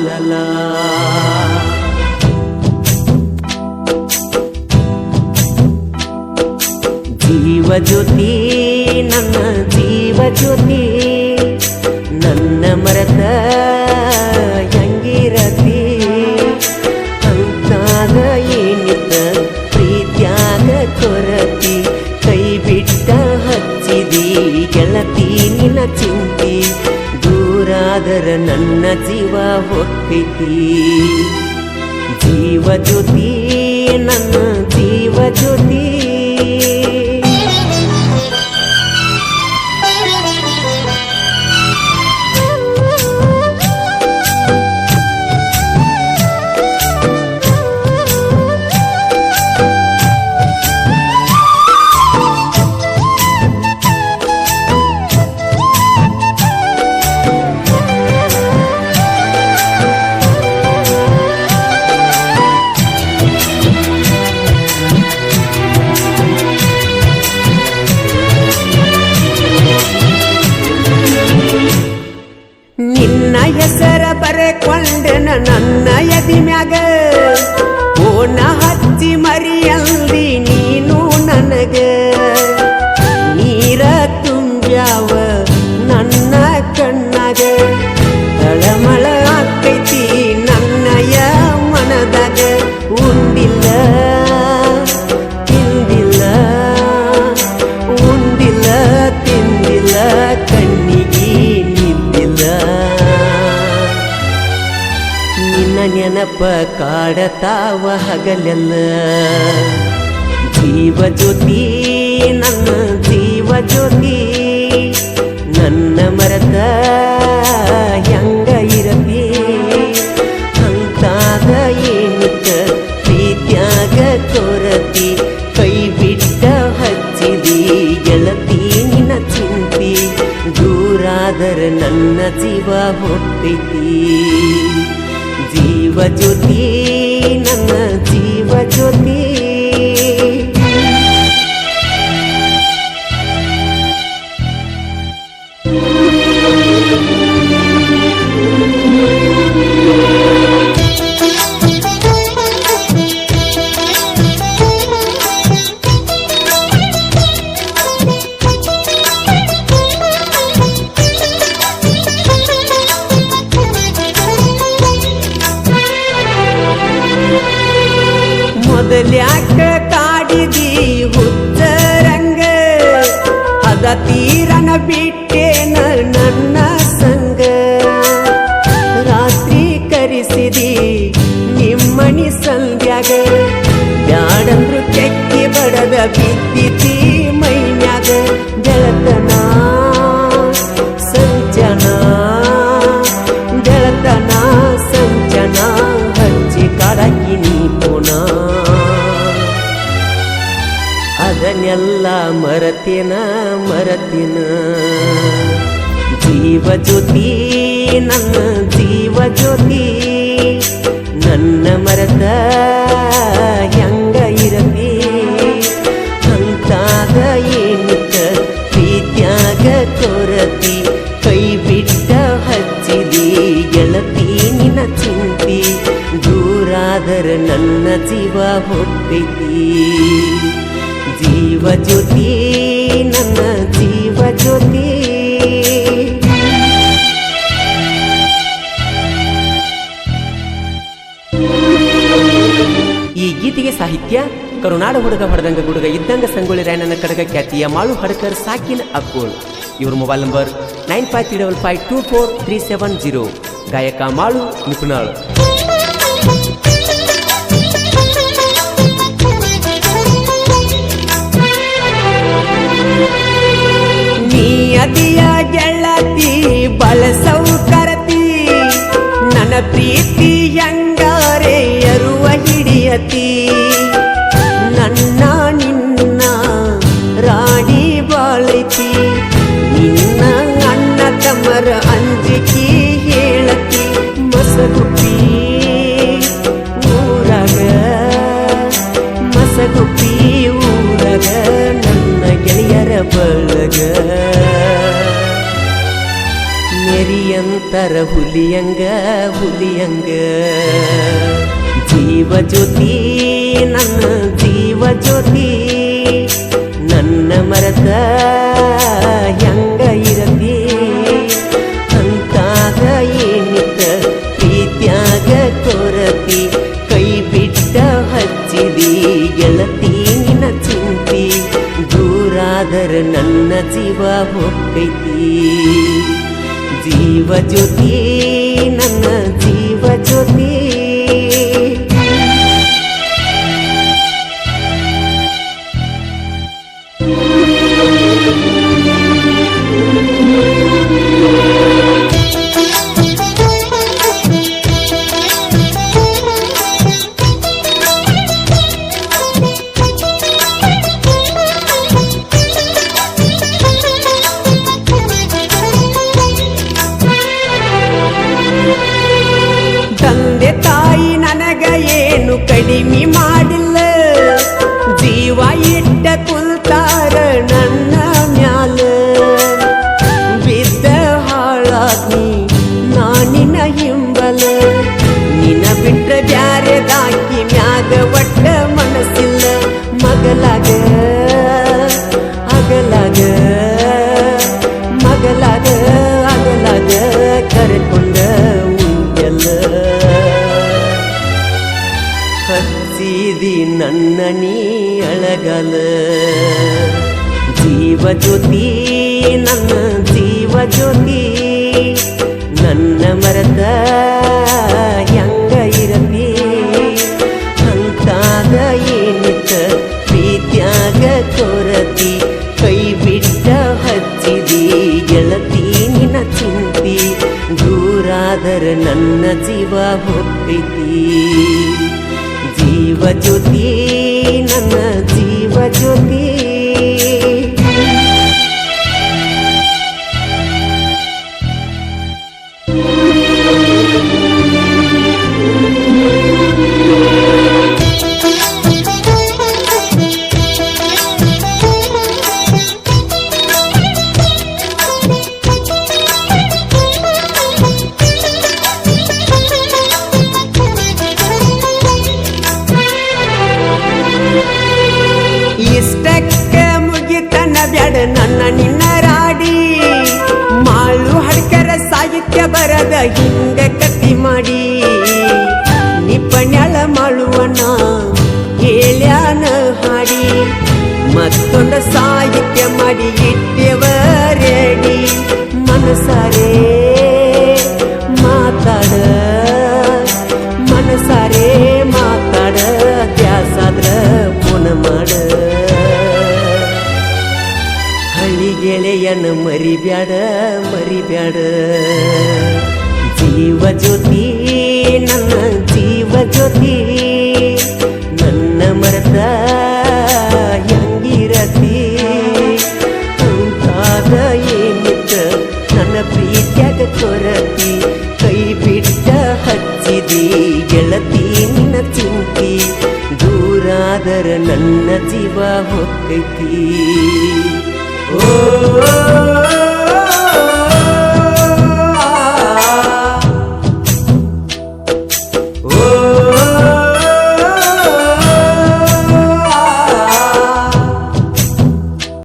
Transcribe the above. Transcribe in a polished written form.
ಲಾ ಜೀವ ಜ್ಯೋತಿ ನನ್ನ ಜೀವ ಜ್ಯೋತಿ ನನ್ನ ಮರೆತ ಹೆಂಗಿರತಿ ಅಂತಾದ ಏನಿದ್ದ ಪ್ರೀತ್ಯಾಗ ಕೊರತಿ ಕೈ ಬಿಟ್ಟ ಹಚ್ಚಿದಿ ಗೆಳತಿ ನಿನ್ನ ಚಿಂತಿ ದೂರಾದರ ನನ್ನ ಜೀವ ಹೊತ್ತೈತಿ ಜೀವ ಜ್ಯೋತಿ ನನ್ನ ಜೀವ ಜ್ಯೋತಿ ನಿನ್ನ ಹೆಸರ ಬರೆಕೊಂಡೆನ ನನ್ನ ಎದಿ ಮ್ಯಾಗ ಓನ ಹಚ್ಚಿ ಮರಿಯಲ್ದಿ ನೀನು ನನಗ ನೀರ ತುಂಬ್ಯಾವ ನನ್ನ ಕಣ್ಣಾಗ ತಳಮಳ ಆಕೈತಿ ನನ್ನಯ ಮನದಾಗ ಉಂಡಿಲ್ಲ ತಿಂದಿಲ್ಲ ಉಂಡಿಲ್ಲ ತಿಂದಿಲ್ಲ ಕಣ್ಣಿಗೆ ನಿನ್ನ ನೆನಪ ಕಾಡತಾವ ಹಗಲೆಲ್ಲ ಜೀವ ಜ್ಯೋತಿ ನನ್ನ ಜೀವ ಜ್ಯೋತಿ ನನ್ನ ಮರೆತ ಹೆಂಗ ಇರತಿ ಅಂತಾದ ಏನಿತ್ತ ಪ್ರೀತ್ಯಾಗ ಕೊರತಿ ಕೈ ಬಿಟ್ಟ ಹಚ್ಚಿದಿ ಗೆಳತಿ ನಿನ್ನ ಚಿಂತಿ ದೂರಾದರ ನನ್ನ ಜೀವ ಹೊತ್ತೈತಿ ಜೀವ ಜ್ಯೋತಿ ನನ್ನ ಜೀವ ಜ್ಯೋತಿ ಮೊದಲ್ಯಾಕ ಕಾಡಿದಿ ಹುಚ್ಚರಂಗ ಅದ ತೀರನ ಬಿಟ್ಟೇನ ನನ್ನ ಸಂಗ ರಾತ್ರಿ ಕರೆಸಿದಿ ನಿಮ್ಮನಿ ಸಂಧ್ಯಾಗ ಬ್ಯಾಡಂದ್ರು ಕೆಕ್ಕಿ ಬಡದ ಬಿದ್ದಿತಿ ಮೈನ್ಯಾಗ ಬೆಳತನ ಸಂಚನ ಬೆಳತನ ಸಂಚನ ಹಚ್ಚಿ ಕಾಡಾಕಿ ನೀ ಪುನ ಅದನ್ನೆಲ್ಲ ಮರತಿನ ಮರತಿನ ಜೀವ ಜ್ಯೋತಿ ನನ್ನ ಜೀವ ಜ್ಯೋತಿ ನನ್ನ ಮರೆತ ಹೆಂಗ ಇರತಿ ಅಂತಾದ ಏನಿತ್ತ ಪ್ರೀತ್ಯಾಗ ಕೊರತಿ ಕೈ ಬಿಟ್ಟ ಹಚ್ಚಿದಿ ಗೆಳತಿ ನಿನ್ನ ಚಿಂತಿ ದೂರಾದರ ನನ್ನ ಜೀವ ಹೊತ್ತೈತಿ ಜೀವ ಜ್ಯೋತಿ ನನ್ನ ಜೀವ ಜ್ಯೋತಿ ಈ ಗೀತೆಗೆ ಸಾಹಿತ್ಯ ಕರುನಾಡ ಹುಡುಗ ಹೊಡೆದಂಗ ಗುಡುಗ ಇದ್ದಂಗ ಸಂಗೊಳ್ಳಿ ರಾಯಣ್ಣನ ಕಡಗ ಖ್ಯಾತಿಯ ಮಾಳು ಹಡಕರ್ ಸಾಕಿನ್ ಅಕ್ಕೋಳ್. ಇವ್ರ ಮೊಬೈಲ್ ನಂಬರ್ 9535243730. ಗಾಯಕ ಮಾಳು ನಿಪುಣಾಳ್. ನೀ ಅದಿಯ ಗೆಳತಿ ಬಳಸೌ ಕರತಿ ನನ್ನ ಪ್ರೀತಿ ಹೆಂಗಾರೆ ಅರುವ ಹಿಡಿಯತಿ ನನ್ನ ನಿನ್ನ ರಾಣಿ ಬಾಳೈತಿ ನಿನ್ನ ಅಣ್ಣ ತಮ್ಮರ ಅಂಜಿಕಿ ಹೇಳತಿ ಮಸಗುಪ್ಪಿ ಊರಗ ಮಸಗುಪ್ಪಿ ಊರಗ ನನ್ನ ಗೆಳೆಯರ ಬಳಗ ನೆರಿಯಂತರ ಹುಲಿಯಂಗ ಹುಲಿಯಂಗ ಜೀವ ಜ್ಯೋತಿ ನನ್ನ ಜೀವ ಜ್ಯೋತಿ ನನ್ನ ಮರತ ಹೆಂಗ ಇರತಿ ಅಂತಾಗ ಏನಿತ್ತ ಪ್ರೀತ್ಯಾಗ ಕೊರತಿ ಕೈ ಬಿಟ್ಟ ಹಚ್ಚಿದಿ ಗೆಳತಿ ನಿನ್ನ ಚಿಂತಿ ದೂರಾದರ ನನ್ನ ಜೀವ ಹೊಕ್ಕೈತಿ ಜೀವ ಜ್ಯೋತಿ ನನ್ನ ಜೀವ ಜ್ಯೋತಿ ತಂದೆ ತಾಯಿ ನನಗ ಏನು ಕಡಿಮೆ ಮಾಡಿಲ್ಲ ಜೀವ ಇಟ್ಟ ಕುಲ್ತಾರ ನನ್ನ ಮ್ಯಾಲ ಬಿದ್ದ ಹಾಳಾಗ್ನಿ ನಾನಿನ ಹಿಂಬಲ ನಿನ್ನ ಬಿಟ್ಟ ಬ್ಯಾರೆದಾಕಿ ಮ್ಯಾಗ ಒಟ್ಟ ಮನಸ್ಸಿಲ್ಲ ಮಗಲಾಗ ಅಗಲಾಗ ಮಗಲಾಗ ಅಗಲಾಗ ಕರೆಕೊಂಡ ಹಚ್ಚಿದಿ ನನ್ನ ನೀ ಅಳಗಲ ಜೀವ ಜ್ಯೋತಿ ನನ್ನ ಜೀವ ಜ್ಯೋತಿ ನನ್ನ ಮರದ ಹೆಂಗ ಇರತಿ ಅಂತಾಗ ಏನಿತ್ತ ಪ್ರೀತ್ಯಾಗ ಕೊರತಿ ಕೈ ಬಿಟ್ಟ ಹಚ್ಚಿದಿ ಗೆಳತಿ ನಿನ್ನ ಚಿಂತಿ ದೂರಾದರ ನನ್ನ ಜೀವ ಹೊಕ್ಕೈತಿ ಜೀವ ಜ್ಯೋತಿ ನನ್ನ ಜೀವ ಜ್ಯೋತಿ ಇಷ್ಟಕ್ಕ ಮುಗಿತನ ಬ್ಯಾಡ ನನ್ನ ನಿನ್ನ ರಾಡಿ ಮಾಳು ಹಡ್ಕರ ಸಾಹಿತ್ಯ ಬರದ ಹಿಂಗ ಕತ್ತಿ ಮಾಡಿ ನಿಪಣ್ಯಾಳ ಮಾಳುವನ ಹೇಳ್ಯಾನ ಹಾಡಿ ಮತ್ತೊಂದು ಸಾಹಿತ್ಯ ಮಾಡಿ ಇಟ್ಟೆವ ರೆಡಿ ಮನಸಾರೆ ಮಾತಾಡ ಮನಸಾರೆ ಮಾತಾಡ ದ್ಯಾಸಾದ್ರ ಫೋನ ಮಾಡ ಹಳ್ಳಿ ಗೆಳೆಯನ ಮರಿಬ್ಯಾಡ ಮರಿಬ್ಯಾಡ ಜೀವ ಜ್ಯೋತಿ ನನ್ನ ಜೀವ ಜ್ಯೋತಿ ನನ್ನ ಮರದ ಹೆಂಗಿರತಿ ಅಂತಾದ ಏನಿತ್ತ ನನ್ನ ಪ್ರೀತ್ಯಾಗ ಕೊರತಿ ಕೈ ಬಿಟ್ಟ ಹಚ್ಚಿದಿ ಗೆಳತಿ ನಿನ್ನ ಚಿಂತಿ ದೂರಾದರ ನನ್ನ ಜೀವ ಹೊಕ್ಕೈತಿ ಓ